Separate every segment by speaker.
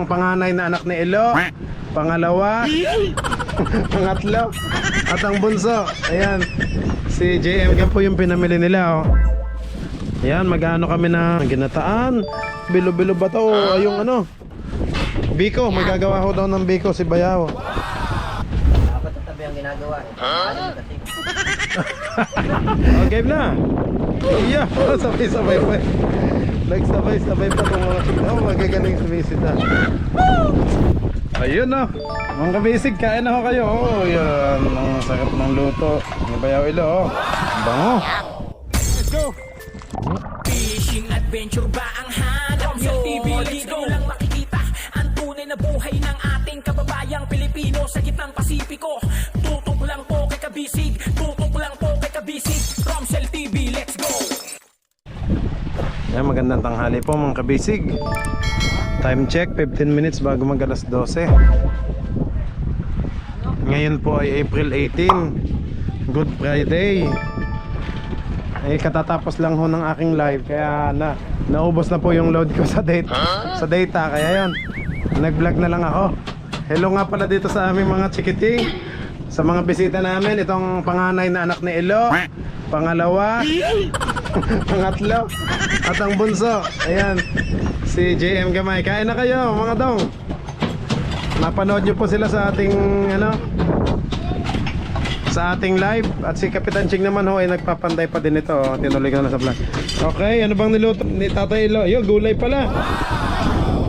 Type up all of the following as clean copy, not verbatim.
Speaker 1: Ang panganay na anak ni Elo, pangalawa, pangatlo, at ang bunso. Ayan, si JM yan po yung pinamili nila, oh. Ayan, mag-ano kami na ginataan. Bilo-bilo ba to? Yung ano, biko, magagawa ko daw ng biko si Bayaw.
Speaker 2: Dapat tatabi ang ginagawa eh.
Speaker 1: Okay na. Yeah, sabay-sabay pa. Nagsabay-sabay pa itong mga chika. Oh, magagaling sumisita. Ayun, no. Mga kabisig, kain na ho kayo. Oh, yan. Ang sarap ng luto ni Bayaw Ilo, oh. Bango. Let's go.
Speaker 3: Fishing adventure ba ang hanap nyo? TV dito lang makikita ang tunay na buhay ng ating kababayang Pilipino sa gitnang Pasipiko. Tutok lang po kay Kabisig, tutok lang po kay Kabisig. Romsel TV, let's go!
Speaker 1: Yan, magandang tanghali po mga kabisig. Time check, 15 minutes bago mag alas 12. Ngayon po ay April 18, Good Friday. Eh, katatapos lang ho ng aking live, kaya naubos na po yung load ko sa data, kaya yon, nag-vlog na lang ako. Hello nga pala dito sa aming mga chikiting, sa mga bisita namin. Itong panganay na anak ni Elo, pangalawa, pangatlo, at ang bunso. Ayan, si JM Gamay. Kain na kayo mga dong. Napanood nyo po sila sa ating sa ating live. At si Kapitan Ching naman ho ay nagpapantay pa din ito, oh. Tinuloy ko na sa vlog. Okay, ano bang niluto ni Tatay Elo? Yo, gulay pala.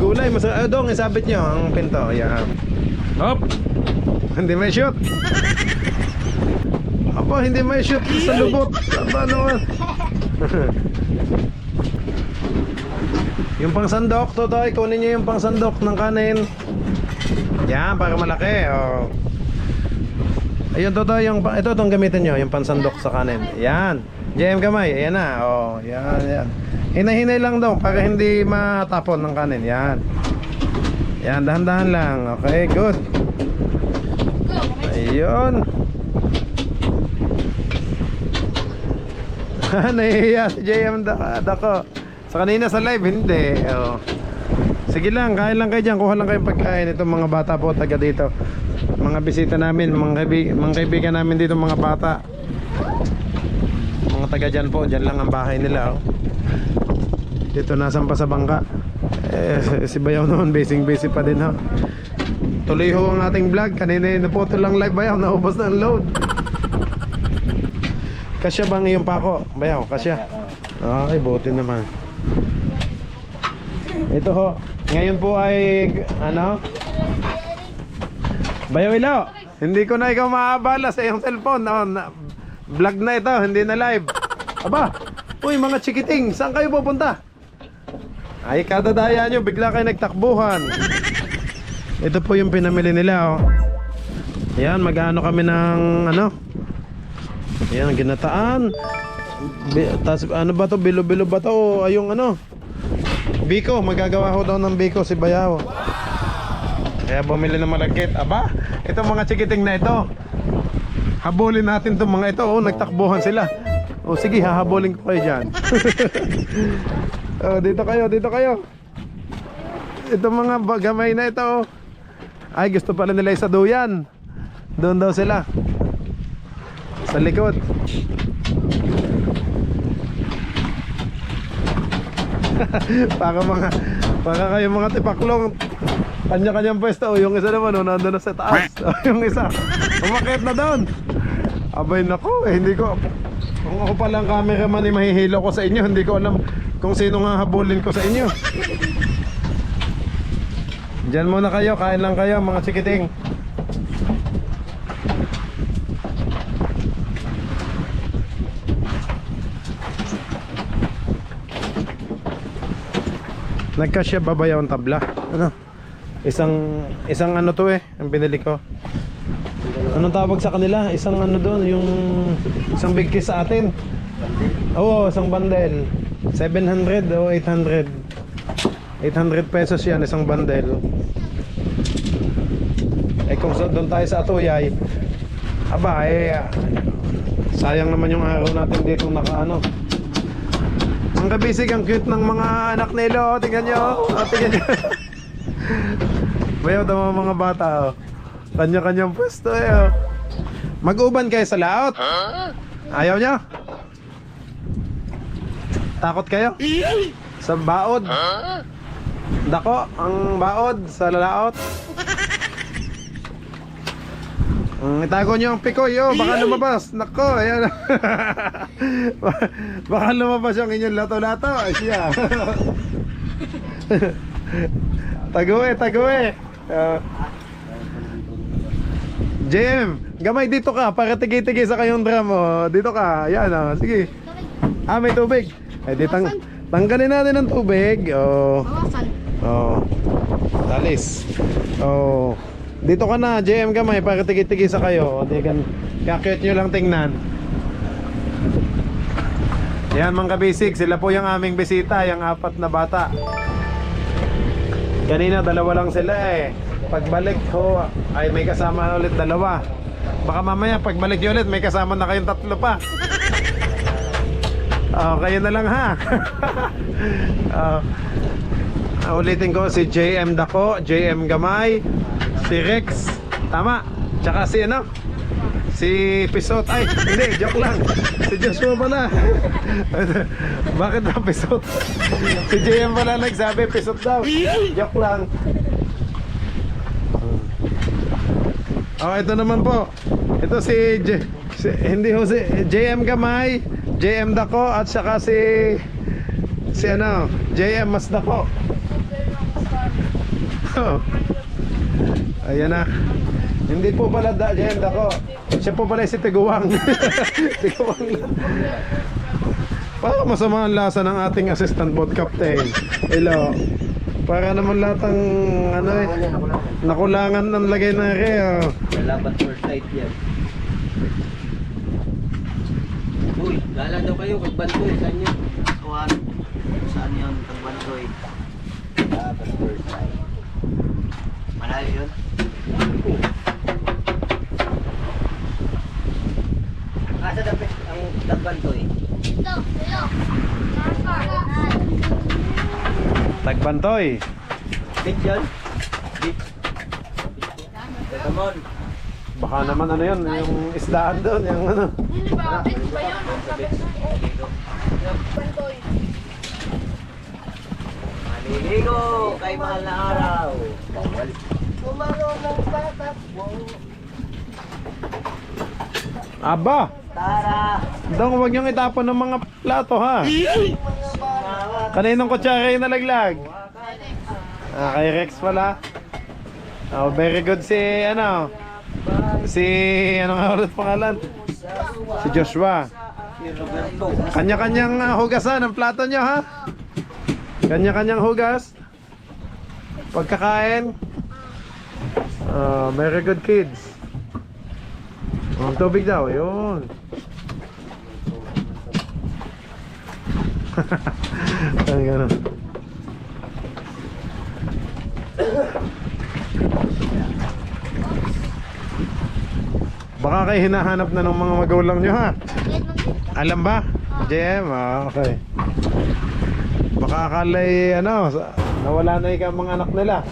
Speaker 1: Gulay, dong, isabit nyo ang pinto. Ayan. Hop. Hindi may shoot. Aba, hindi may shoot sa lubot. Aba naman. Yung pang sandok, Totoy, kunin nyo yung pang sandok ng kanin. Yan, para malaki, oh. Ayun, Totoy, ito itong gamitin nyo, yung pang sandok sa kanin. Yan, JM Gamay, ayan na, oh. Yan, yan. Hinahinay lang daw, para hindi matapon ng kanin. Yan. Yan, dahan-dahan lang. Okay, good. Ayun. Nahihiya si JM Dako. Sa kanina sa live, hindi, oh. Sige lang, kain lang kayo dyan. Kuha lang kayong pagkain. Itong mga bata po, taga dito. Mga bisita namin, mga kaibigan namin dito, mga bata. Mga taga dyan po, dyan lang ang bahay nila, oh. Dito nasan pa sa bangka. Si Bayaw naman, busy pa din, ha. Tuloy ho ang ating vlog. Kanina naputol lang live, Bayaw. Naubos na ang load. Kasya bang iyong pako, Bayaw? Kasya? Ay, buti naman. Ito ho, ngayon po ay Bayaw Ilo, hindi ko na ikaw maabala sa iyong cellphone. Vlog na ito, hindi na live. Aba, uy mga chikiting, saan kayo pupunta? Ay, kadadaya nyo, bigla kayo nagtakbuhan. Ito po yung pinamili nila, oh. Ayan, mag-ano kami ng ayan, ginataan. Tas, ano ba to? Bilo-bilo ba to? Ay, yung biko, magagawa ko daw ng biko si Bayaw. Kaya bumili ng malagkit. Aba, itong mga chikiting na ito, habulin natin itong mga ito. Oh, nagtakbuhan sila. Oh, sige, hahabulin ko kayo dyan. Oh, dito kayo, dito kayo. Itong mga gamay na ito, oh. Ay, gusto pala nila isa duyan. Doon daw sila sa likod. Para kayo mga tipaklong, kanya-kanyang pwesto. Yung isa naman, nandun na sa taas. Yung isa, umakyat na doon. Abay nako, hindi ko, kung ako palang cameraman ay mahihilo ko sa inyo, hindi ko alam kung sino nga habulin ko sa inyo. Diyan muna kayo, kain lang kayo mga chikiting. Nagkasya ba Bayaw ang tabla? Isang to ang binili ko. Anong tawag sa kanila? Isang doon, yung isang big kiss sa atin. Oo, isang bundle. 700 o 800. 800 pesos yan, isang bundle. Eh kung doon tayo sa Atuyay, aba sayang naman yung araw natin dito Ang kabisig, ang cute ng mga anak nilo. Tingnan nyo. Tingnan nyo. Bayaw daw mga bata oh. Kanya-kanyang pwesto eh oh. Mag-uban kayo sa laot? Ayaw niya? Takot kayo? Sa baod? Dako, ang baod sa laot? Itago niyo ang pikoy oh, baka lumabas. Nako, ayan. Baka lumabas yung inyong lato-lato. Ay siya. Tago-e. JM, gamay dito ka para tigi-tigi sa kayong drum oh. Dito ka, ayan oh. Sige. May tubig. Di tanggalin natin ang tubig. Oh. Oh. Talis. Oh. Dito ka na, JM gamay para tigi-tigi sa kayo. Di kan kakit nyo lang tingnan. Yan mga kabisig, sila po yung aming bisita, yung 4 na bata. Kanina 2 lang sila eh. Pagbalik ko ay may kasama ulit 2. Baka mamaya pagbalik nyo ulit may kasama na kayong 3 pa. Kayo na lang ha. Ulitin ko si JM Dako, JM Gamay, si Rex, tama. Tsaka si ano? Si Pisot. Ay, hindi, joke lang. Si Joshua pala. Bakit na Pisot? Si JM pala nagsabi Pisot daw. Joke lang. Ito naman po. Ito si hindi ho si JM Gamay, JM Dako at saka si ano, JM Mas Dako. Ayan na. Hindi po pala JM Dako. Siya po pala si Tiguang. Tiguang lang. Para masama ang lasa ng ating assistant boat captain. Hello. Para naman lahat ng ano eh, nakulangan ng lagay na rin.
Speaker 2: Laban first sight yan. Uy, gala daw kayo, Pagbantoy. Saan yun? Saan yun, Pagbantoy? Laban first sight. Malayo yun? Asa dapat ang Pagbantoy?
Speaker 1: Tagbantoy.
Speaker 2: Beach yun? Beach. Come on.
Speaker 1: Baka naman ano yun, yung isdaan doon, yung ano.
Speaker 2: Maliligo kay mahal na araw.
Speaker 1: Aba!
Speaker 2: Tara!
Speaker 1: Dong, huwag niyong itapon ng mga plato ha. Kaninong kutsara yung nalaglag? Kay Rex pala. Very good si ano. Si ano nga ulit pangalan? Si Joshua. Kanya-kanyang hugasan ang plato niyo ha. Kanya-kanyang hugas. Pagkakain. Very good kids. Ang tubig daw, yun. Ay, gano'n. Baka kayo hinahanap na ng mga magulang nyo ha. Alam ba? JM, okay. Baka akala'y ano, nawala na ikaw mga anak nila.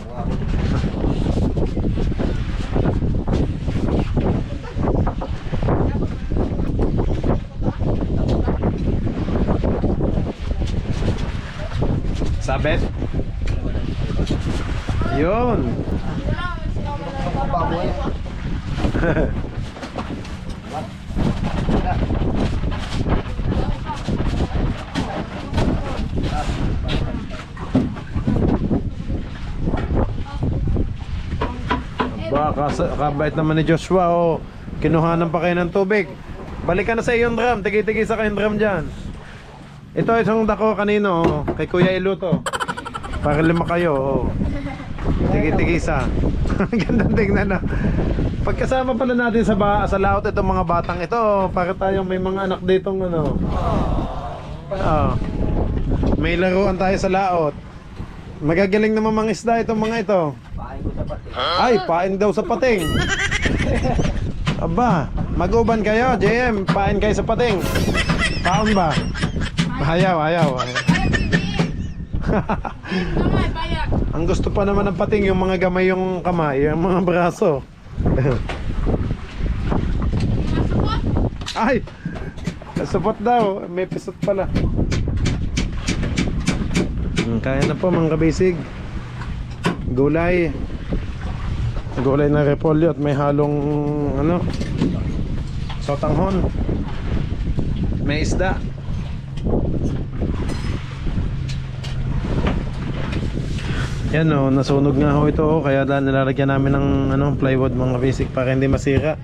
Speaker 1: Sabet? Yun. Kabait naman ni Joshua oh. Kinuhanan pa kayo ng tubig. Balikan na sa iyong drum. Tigi-tigi sa kayong drum dyan. Ito isang dako kanino oh. Kay Kuya Iluto. Para 5 kayo oh. Tigi-tigisa. Gandang tingnan na. Pagkasama pala natin sa laot itong mga batang ito oh. Para tayong may mga anak ditong ano. May laruan tayo sa laot. Magagaling naman mga isda itong mga ito.
Speaker 2: Pain ko sa pati.
Speaker 1: Ay, pain daw sa pating. Aba, mag-uban kayo, JM. Pain kayo sa pating. Paon ba? Ayaw. Ang gusto pa naman ng pating yung mga gamay yung kamay, yung mga braso. Ay! Supot daw, may pisot pala. Kaya na po mga kabisig. Gulay. Gulay na repolyo at may halong ano, sotanghon. May isda. Yan o, nasunog nga ho ito o, kaya nilalagyan namin ng ano, plywood mga basic para hindi masira.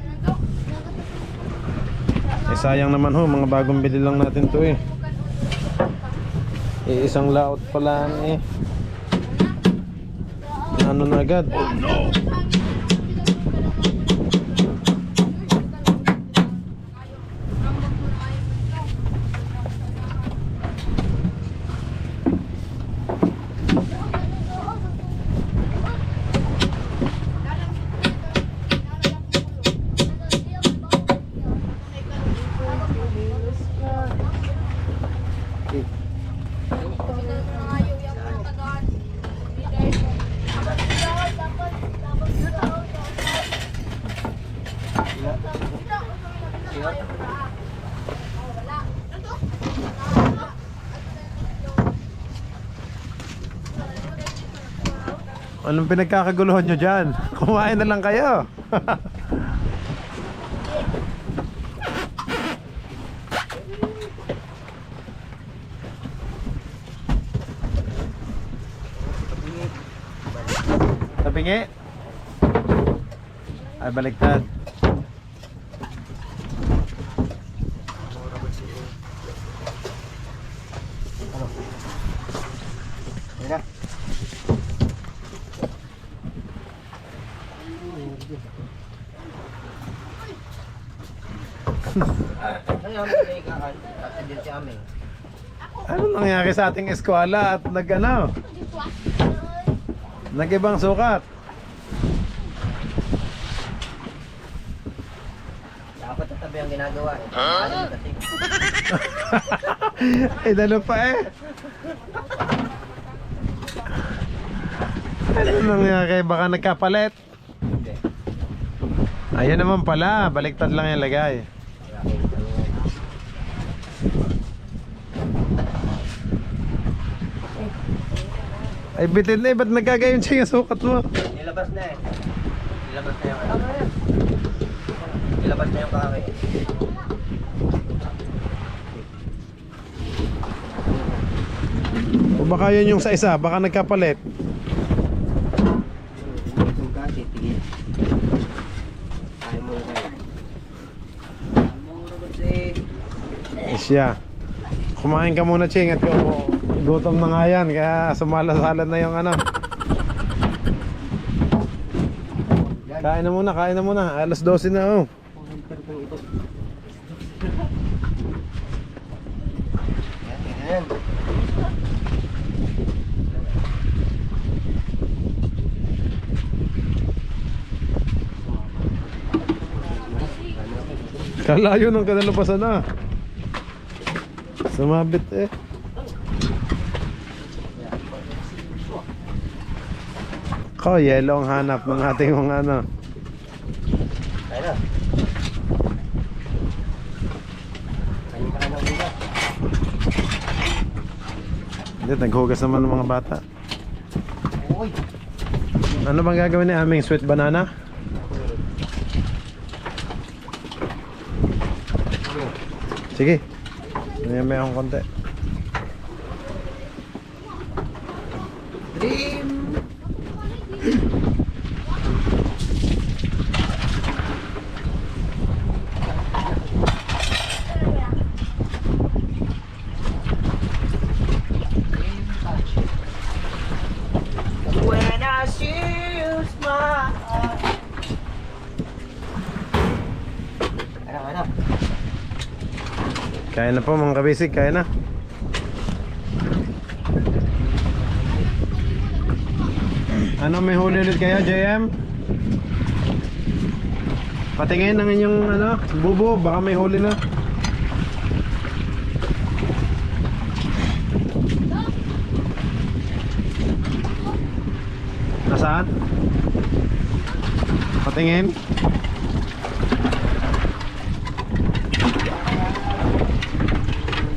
Speaker 1: Eh sayang naman ho, mga bagong bili lang natin to eh. Isang laot pa lang eh. Ano na agad? Oh no! Anong pinagkakaguluhan nyo dyan? Kumain na lang kayo. Tabingi. Ay baliktad.
Speaker 2: Mira.
Speaker 1: Ano nangyari sa ating eskwela at nag-ano? Nag-ibang sukat.
Speaker 2: Dapat tatabi ang ginagawa eh. Alam kasi.
Speaker 1: Eh, dalo pa eh. Ano nangyari? Baka nagkapalit.
Speaker 2: Hindi.
Speaker 1: Ayun naman pala, baliktad lang yung lagay. Ay bitin na eh, ba't nagkagayon siya yung sukat mo?
Speaker 2: Nilabas na eh. Nilabas na yung ano. Nilabas na yung kaki.
Speaker 1: O baka yun yung sa isa, baka nagkapalit.
Speaker 2: Yung kasi, tigil. Ayaw mo na kayo.
Speaker 1: Isya. Kumain ka muna, Ching, at gutom na nga yan, kaya sumalasalan na yung ano. Kain na muna, kain na muna. Alas 12 na oh.
Speaker 2: Yan.
Speaker 1: Kalayo ng kanalabasan na. Sumabit eh. Ko, yellow ang hanap ng ating mga ano.
Speaker 2: Kaya na. Kain ka na ng ulam.
Speaker 1: Hindi, naghugas naman ng mga bata.
Speaker 2: Uy.
Speaker 1: Ano bang gagawin ni aming sweet banana? Sige. May akong konti.
Speaker 2: Dream. When I choose my heart. Ano?
Speaker 1: Kaya na po mga kabisig, kaya na. Ano, may huli ulit kayo, JM? Patingin ng inyong ano, bubo, baka may huli na. Saan? Patingin.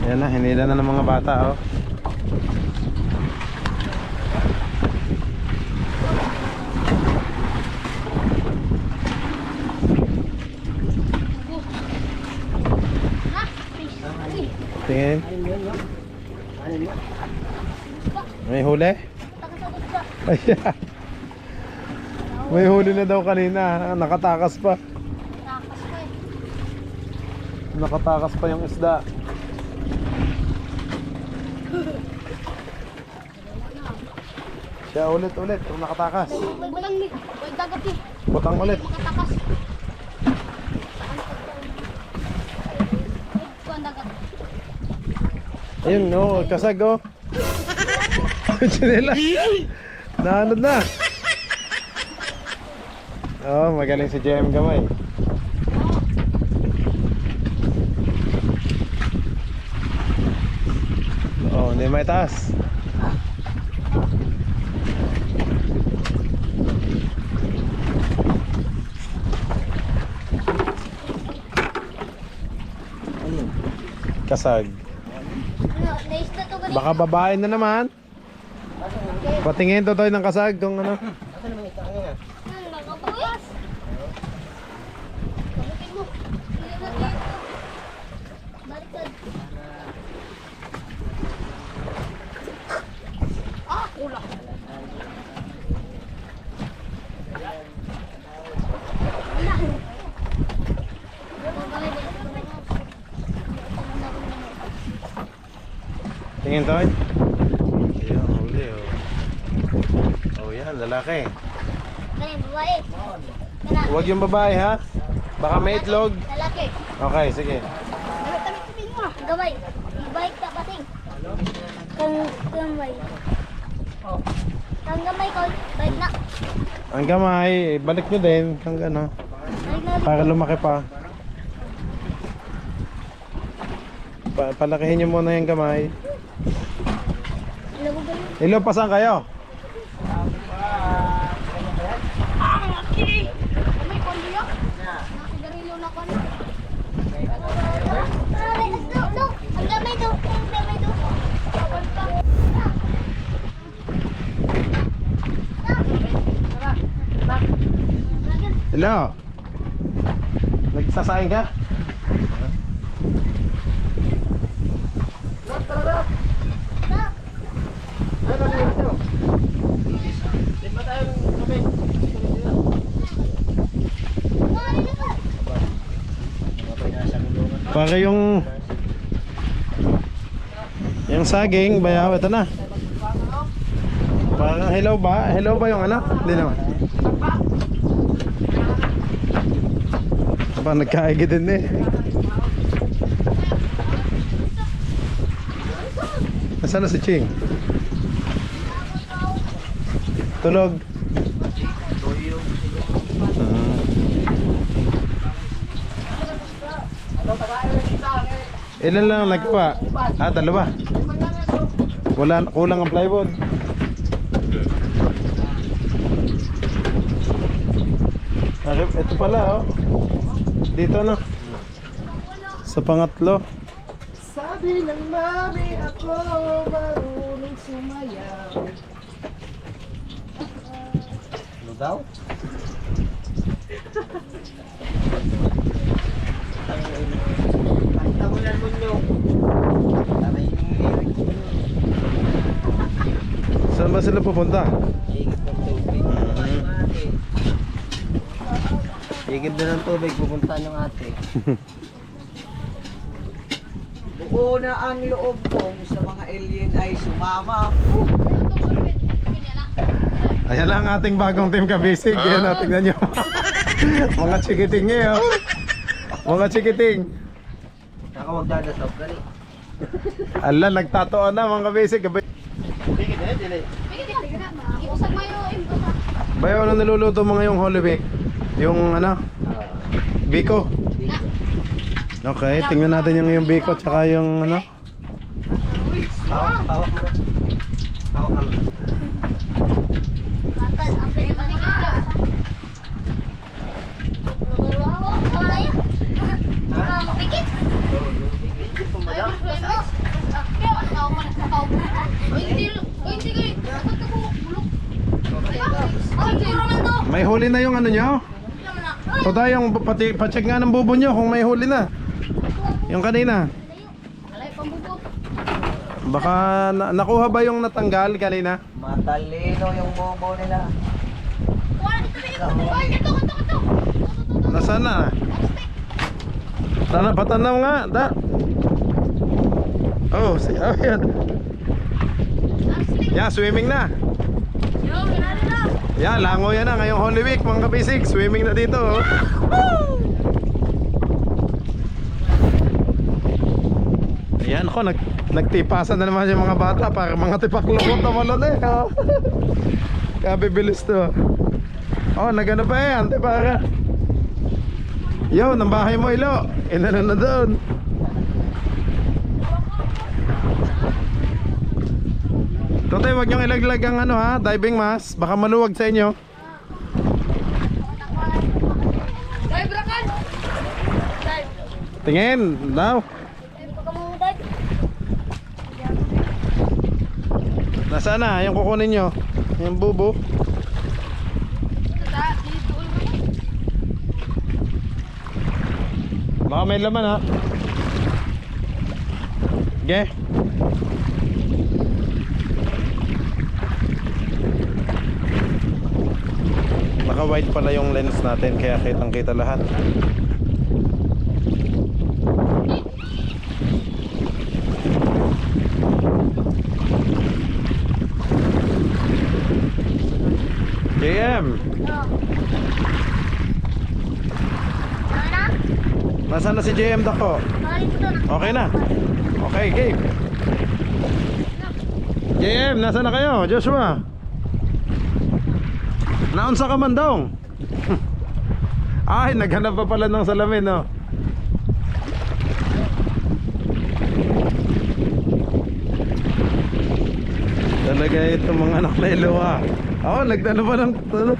Speaker 1: Yan na, hinila na ng mga bata oh. Tingin. May huli? Ayan. May huli na daw kanina. Nakatakas pa. Nakatakas pa yung isda. Siya ulit kung nakatakas. Butang ulit. Ayun, no, kasag oh. Chinela. Naanod na. Oh, magaling si JM Gamay. Oh, hindi may taas. Kasag. Baka babae na naman. Patingin to ng kasag kung ano. Tingin to. Ayan, huli oh. Oh yan, lalaki. Huwag yung babae ha. Baka may itlog.
Speaker 4: Lalaki.
Speaker 1: Okay, sige.
Speaker 4: Gamay. Ibalik ka pating. Kang gamay. Kang gamay ko. Balik na.
Speaker 1: Ang gamay, balik nyo din. Kang ano.
Speaker 4: Balik na.
Speaker 1: Para lumaki pa. Palakihin nyo muna yung gamay. Ilo, pasan kayo?
Speaker 4: May kondiyo? Nakagarilo na ko na. Ang gamay daw. Ang gamay daw. Bawal pa.
Speaker 1: Ilo. Nagsasaing ka? Para yung saging bayaw, ito na. Parang hello ba? Hello ba yung ano? Hindi naman. Aba, nagkaigi din eh. Nasaan na si Ching? Tulog. Ilan lang nagpa? Ah, dalawa. Wala, kulang ang plywood. Ito pala oh. Dito na. Sa pangatlo.
Speaker 2: Sabi ng mami ako marunong sumayaw. Ano daw? Tamunan mo nyo. Tama yung lyric.
Speaker 1: Saan ba sila pupunta?
Speaker 2: Higit ng tubig. Higit na ng tubig, pupunta ng ate. Buo na ang loob ko sa mga alien ay sumama.
Speaker 1: Ayan lang ang ating bagong team kabisig. Ayan na, tingnan nyo. Mga chikiting eh oh. Mga chikiting.
Speaker 2: Saka magdadasap ka rin.
Speaker 1: Ala, nagtatoan na mga kabisig. Bayaw na niluluto mga yung Holy Week. Yung ano? Biko. Okay, tingnan natin yung biko tsaka yung ano.
Speaker 2: Hawak mo. Hawak mo.
Speaker 1: May huli na yung ano nyo? O tayong pacheck nga ng bubo nyo kung may huli na. Yung kanina.
Speaker 4: Alay, pambubo.
Speaker 1: Baka nakuha ba yung natanggal kanina?
Speaker 2: Matalino yung bobo nila.
Speaker 4: Wala dito, dito. Ay, ito.
Speaker 1: Nasaan na? Patanaw nga. Oh, yan. Yan, swimming na.
Speaker 4: Yo, ginali na.
Speaker 1: Yan, lango yan na ngayong Holy Week mga kabisig. Swimming na dito. Oh. Ayan ako, nagtipasan na naman yung mga bata. Para mga tipaklukot na malon eh. Oh. Kabibilis to. Oh, nagano pa eh. Ante para. Yo, ng bahay mo ilo. Inano na doon. Totoy, wag niyong ilaglag ang ano ha, diving mask. Baka maluwag sa inyo.
Speaker 4: Dive, Rakan. Dive.
Speaker 1: Tingin, daw.
Speaker 4: Dive, pagka mo dive.
Speaker 1: Nasaan na? Yung kukunin nyo. Yung bubo.
Speaker 4: Dito ulit.
Speaker 1: Baka may laman ha. Okay. Naka wide pala yung lens natin kaya kitang kita lahat. JM, nasaan na si JM Dako? Okay na. Okay, game. JM, nasaan na kayo? Joshua, naunsa ka man daw? Ay, naghanap pa pala ng salamin, no? Talaga itong mga anak na iluwa. Oo, nagdala pa ng ano?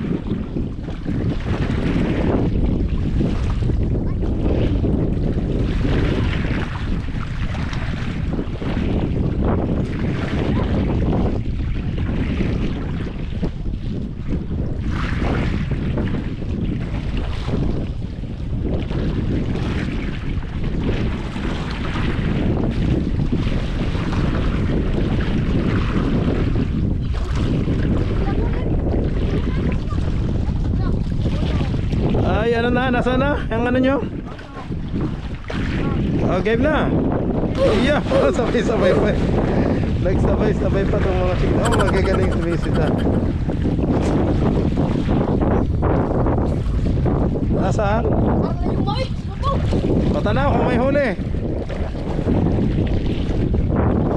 Speaker 1: Ay, ano na? Nasaan na? Yung ano nyo? Oh, game na. Yeah, oh, sabay-sabay pa. Nagsabay-sabay pa itong mga chika. Oh, magagaling sumisita. Nasaan? Patanaw kung may huli.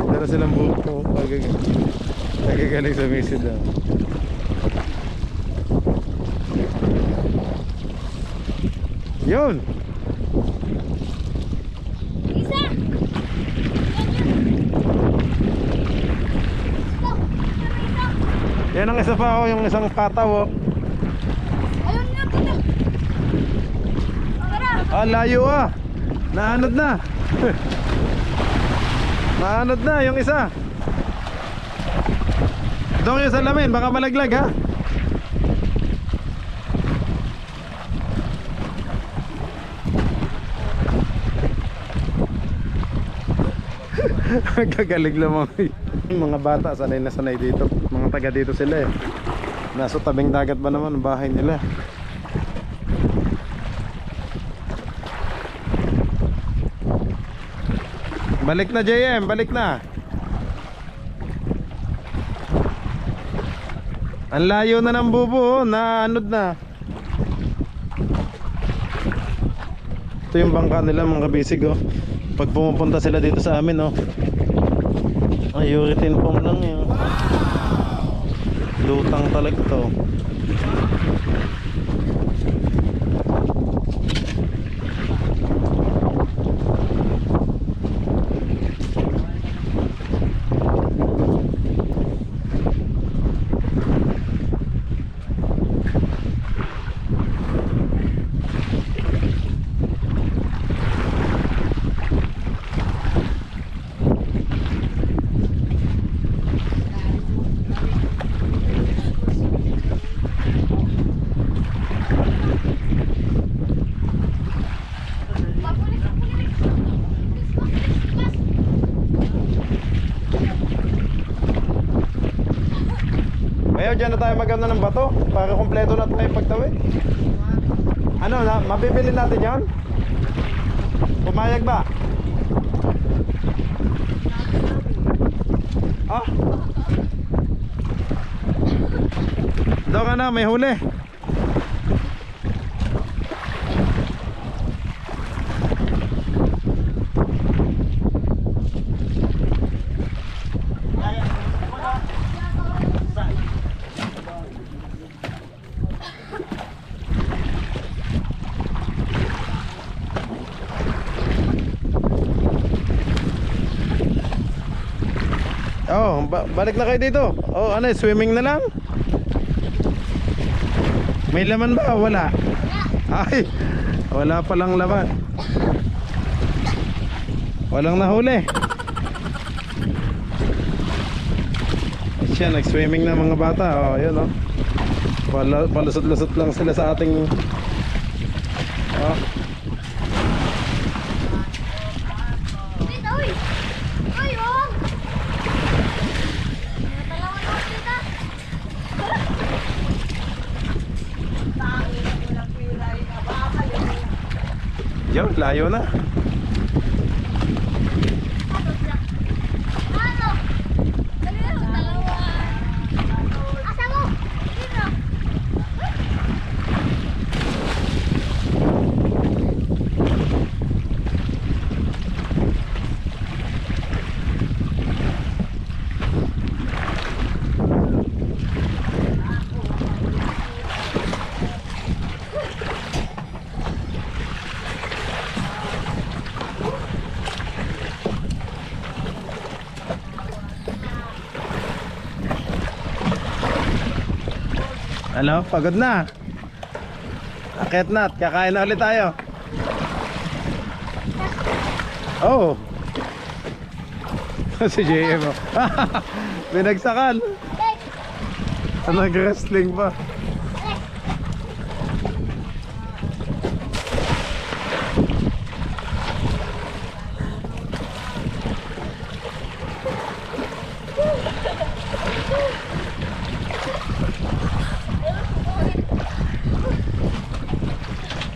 Speaker 1: Dara silang buko. Magagaling sumisita. Yun.
Speaker 4: Isa.
Speaker 1: Yan ang isa pa, oh, yung isang kataw, oh.
Speaker 4: Ayun nga, puto. Tara.
Speaker 1: Ah, layo ah. Naanod na. Naanod na yung isa. Doon yung salamin, baka malaglag ha. Gagalig lang mga bata, sanay na sanay dito. Mga taga dito sila eh. Nasa tabing dagat ba naman ang bahay nila. Balik na JM, balik na. Ang layo na ng bubo, oh, naanod na. Ito yung bangka nila mga kabisig, oh. Pag pumupunta sila dito sa amin, oh, ay uritin pong lang yung lutang talaga to. dyan na tayo maganda ng bato para kumpleto na tayo pagtawid. Ano na, mabibili natin yon? Pumayag ba? Ah? Doon ka na, may huli. Oh, balik na kayo dito. Oh, ano, swimming na lang? May laman ba? Wala. Ay, wala palang laman. Walang nahuli. Siya, nag-swimming na mga bata. Oh, yun oh. Palusot-lusot lang sila sa ating oh.
Speaker 4: Tita, uy! Uy, oh! Natalawan ako, tita.
Speaker 1: Yo, layo na.
Speaker 4: Ano? Dali na, dalawa. Asa mo? Dito.
Speaker 1: Ano? Pagod na. Akit na at kakain na ulit tayo. Oh. Si JM oh. Binagsakan. Nag-wrestling pa.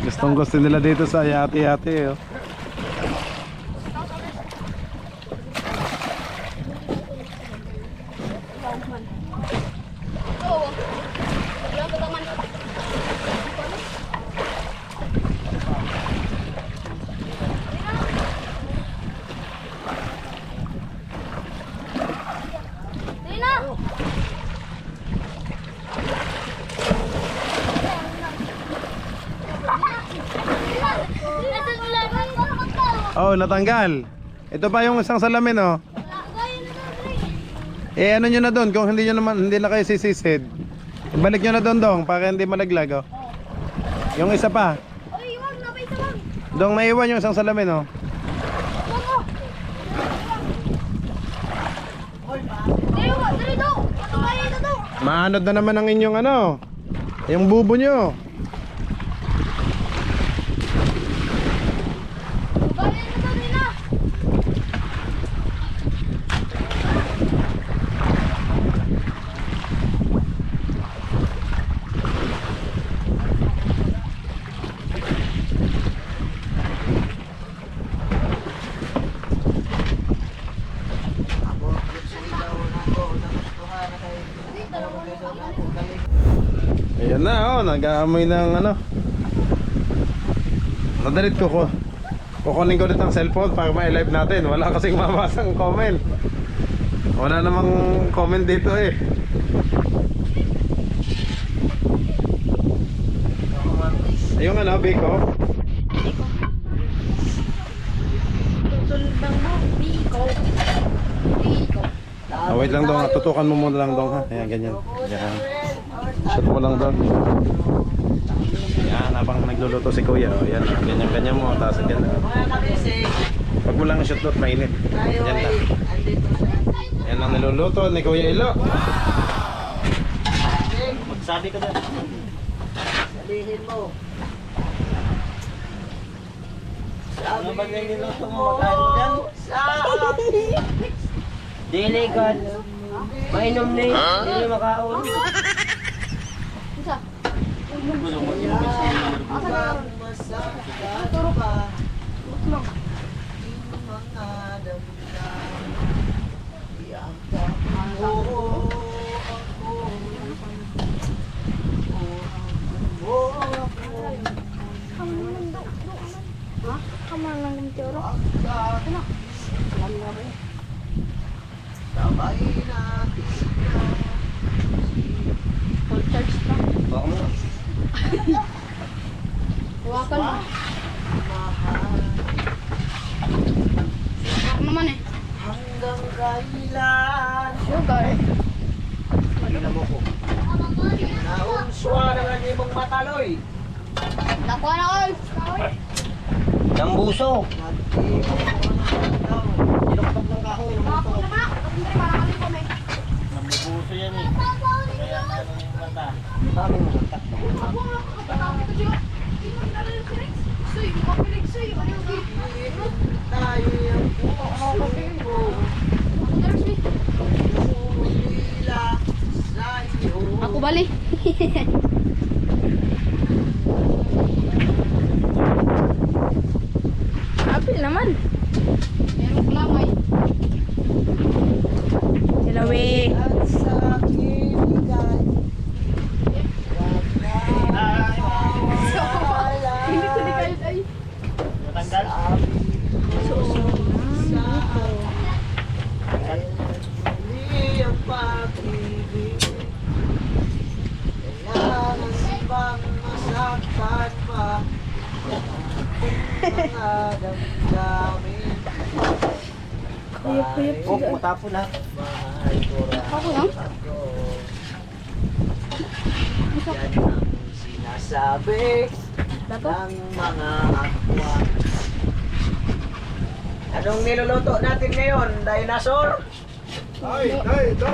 Speaker 1: Gustong gusto nila dito sa yati-yati oh.
Speaker 4: Oo. Wala pa naman. Dali na.
Speaker 1: Oh, natanggal. Ito pa yung isang salamin oh. Eh ano nyo na doon kung hindi na kayo sisisid. Ibalik nyo na doon dong para hindi malaglag oh. Yung isa pa.
Speaker 4: Uy, wag na, may tawag.
Speaker 1: Dong naiwan yung isang salamin oh.
Speaker 4: Dali daw. Patungay ito daw.
Speaker 1: Maanod na naman ang inyong ano. Yung bubo nyo.
Speaker 4: Patungay ito daw, dali na.
Speaker 1: Ayan na oh, nag-aamoy ng ano. Nadalit ko. Kukunin ko ulit ang cellphone para ma-live natin. Wala kasing mabasang comment. Wala namang comment dito eh. Yung ano, Biko?
Speaker 4: Tutulbang mo, Biko. Biko.
Speaker 1: Wait lang dong, tutukan mo muna lang dong ha. Ayan, ganyan. Ayan. Shot mo lang dong. Ayan, habang nagluluto si Kuya. O, ayan, ganyan-ganyan mo. Tapos ganyan. Pag mo lang shoot lot, mainit. Ayan lang. Ayan ang niluluto ni Kuya Ilo.
Speaker 2: Magsabi ka doon. Sabihin mo. Ano ba ganyan niluto mo? Magkain mo dyan? Dili God. Mainom na yun. Hindi na makaon.
Speaker 4: Isa.
Speaker 2: Turo ka.
Speaker 4: Kaman lang yung tiyoro.
Speaker 2: Sabay natin.
Speaker 4: Full charge lang.
Speaker 2: Baka mo.
Speaker 4: Hawakan mo. Hawak naman eh.
Speaker 2: Hanggang kailan?
Speaker 4: Sugar.
Speaker 2: Tingnan mo ko. Naunswa na nga niyo mong mataloy.
Speaker 4: Nakuha na all.
Speaker 2: Dambuso. Sinuktok ng kahoy.
Speaker 4: Nakapos na ka. Kasi hindi para kami kami.
Speaker 2: Nambubuso yan eh. Kaya ano yung mata. Kami mo.
Speaker 4: Ako nga. Kapatapos ko siya. Sino na rin si Rex? Soy, makapilig soy. Ano yung gate?
Speaker 2: Tayo yung
Speaker 4: Ako Dars, me.
Speaker 2: pumila sa iyo.
Speaker 4: Ako bali. Apil naman. Merong lamay. Silawi.
Speaker 2: At sa aking bigay.
Speaker 4: Hindi ko kahit ay.
Speaker 2: Matanggal? Hindi ang pag-ibig. Kailangan bang masaktan pa? Mga damdamin. Oh, matapo na. Mahal ko
Speaker 4: Ako lang?
Speaker 2: ako. Yan ang sinasabi ng mga akwa. Anong niluluto natin ngayon? Dinosaur?
Speaker 1: Ay,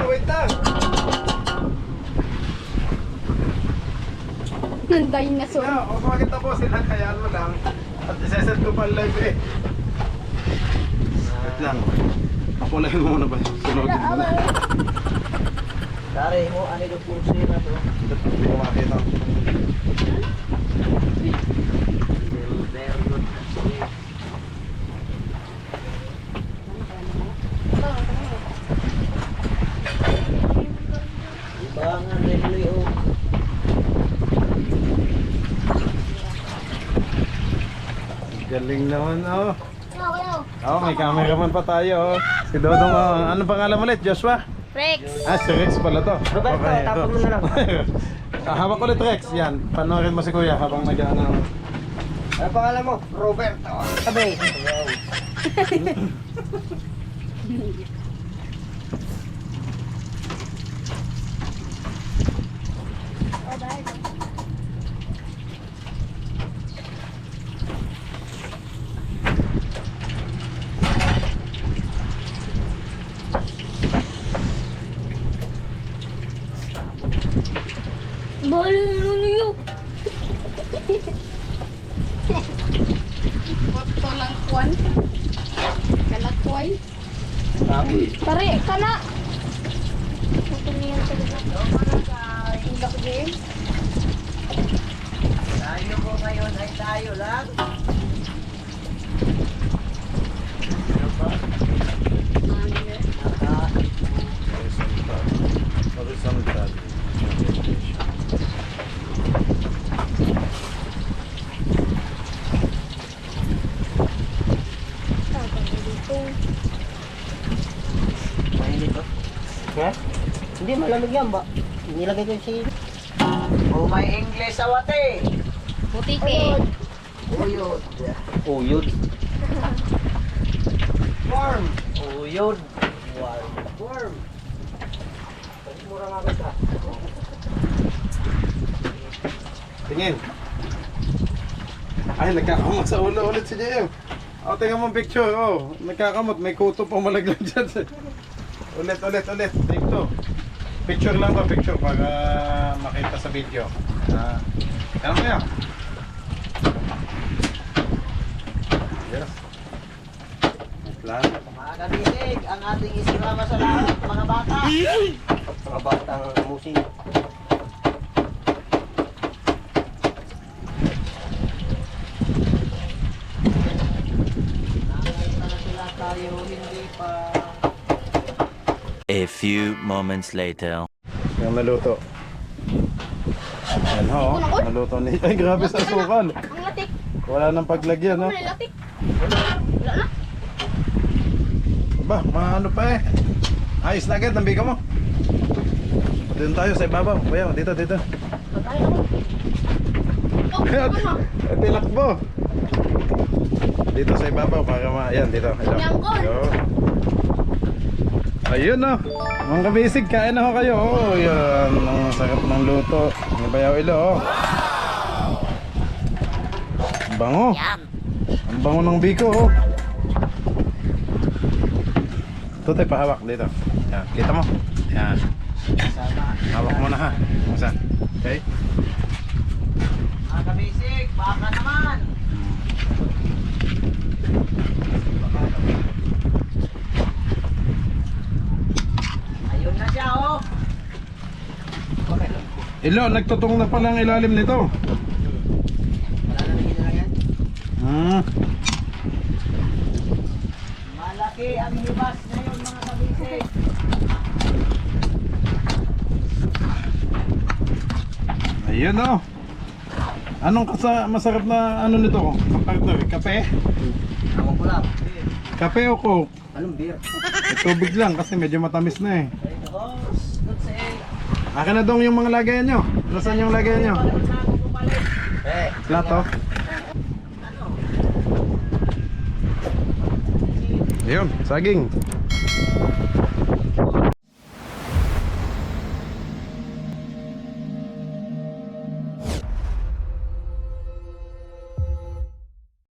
Speaker 1: wait lang.
Speaker 4: Ng dinosaur.
Speaker 1: Yeah, kung makita po sila, kayaan mo lang. At iseset ko pa live eh. Wait lang. Pakulayin mo muna ba? Sunodin mo na.
Speaker 2: Dari mo, ano yung puso na to?
Speaker 1: Hindi ko makita.
Speaker 2: Very good. Ibangan rin Leo.
Speaker 1: Galing naman, oh.
Speaker 4: Hello.
Speaker 1: Oh, may cameraman pa tayo, oh. Si Dodong, oh. Ano pangalan mo ulit? Joshua?
Speaker 4: Rex.
Speaker 1: Ah, si Rex pala to.
Speaker 2: Roberto, tapon mo na lang.
Speaker 1: Hawak ulit, Rex. Yan, panoorin mo si Kuya habang nag-ano.
Speaker 2: Ano pangalan mo? Roberto. Sabi.
Speaker 4: Bali na niyo. Foto lang kwan. Kalakwan. Tari, kana. Foto niya sa ganda. Ilak din.
Speaker 2: Tayo ko ngayon ay tayo lang. Ano ba?
Speaker 1: Horizontal.
Speaker 2: Mainit ba? Ha? Hindi, malamig yan ba? Nilagay ko yung si... Oh, may English awate.
Speaker 4: Butike.
Speaker 2: Uyod. Uyod. Worm. Uyod. Worm. Worm. Mura nga kita.
Speaker 1: Tingin. Ay, nagkakamot sa ulo ulit si JM. Oh, tingnan mo ang picture, oh. Nagkakamot, may kuto pa malaglag dyan. Ulit. Take two. Picture lang to, picture para makita sa video. Yan mo yan. Yes. Wait lang.
Speaker 2: Mga kabisig, ang ating isirama sa lahat, mga bata. Mga batang musing. Nakakita na sila tayo, hindi pa.
Speaker 5: A few moments later.
Speaker 1: Yung naluto. Yan ho, naluto ni... Ay, grabe sa asukal.
Speaker 4: Ang latik.
Speaker 1: Wala nang paglagyan, no?
Speaker 4: Wala latik. Wala na.
Speaker 1: Aba, maano pa eh. Ayos na agad, nambiga mo. Doon tayo sa ibabaw. Kuya, dito, dito.
Speaker 4: Kakain ako. Oh, ano mo?
Speaker 1: Tilakbo. Dito sa ibabaw para yan, dito. Ito.
Speaker 4: Yangkol.
Speaker 1: Yun. Ayun no. Mga kabisig, kain na ho kayo. Oh, yan. Ang sarap ng luto. Ang bayaw ilo, oh. Ang bango. Ang bango ng biko, oh. Tutoy, pahawak dito. Yan, kita mo. Yan. Hawak mo na ha. Saan? Okay.
Speaker 2: Mga kabisig, baka naman. Ayun na siya, oh.
Speaker 1: Ilo, nagtutong na pala ang ilalim nito.
Speaker 2: Wala na naging na yan. Malaki ang hibas ngayon, mga kabisig.
Speaker 1: Ayun oh. Anong masarap na ano nito? Partner, kape?
Speaker 2: Tawag ko lang.
Speaker 1: Kape o coke?
Speaker 2: Anong beer?
Speaker 1: Eh, tubig lang kasi medyo matamis na eh.
Speaker 2: Good say.
Speaker 1: Akin na dong yung mga lagayan nyo. Nasaan yung lagayan nyo? Plato. Ayun, saging.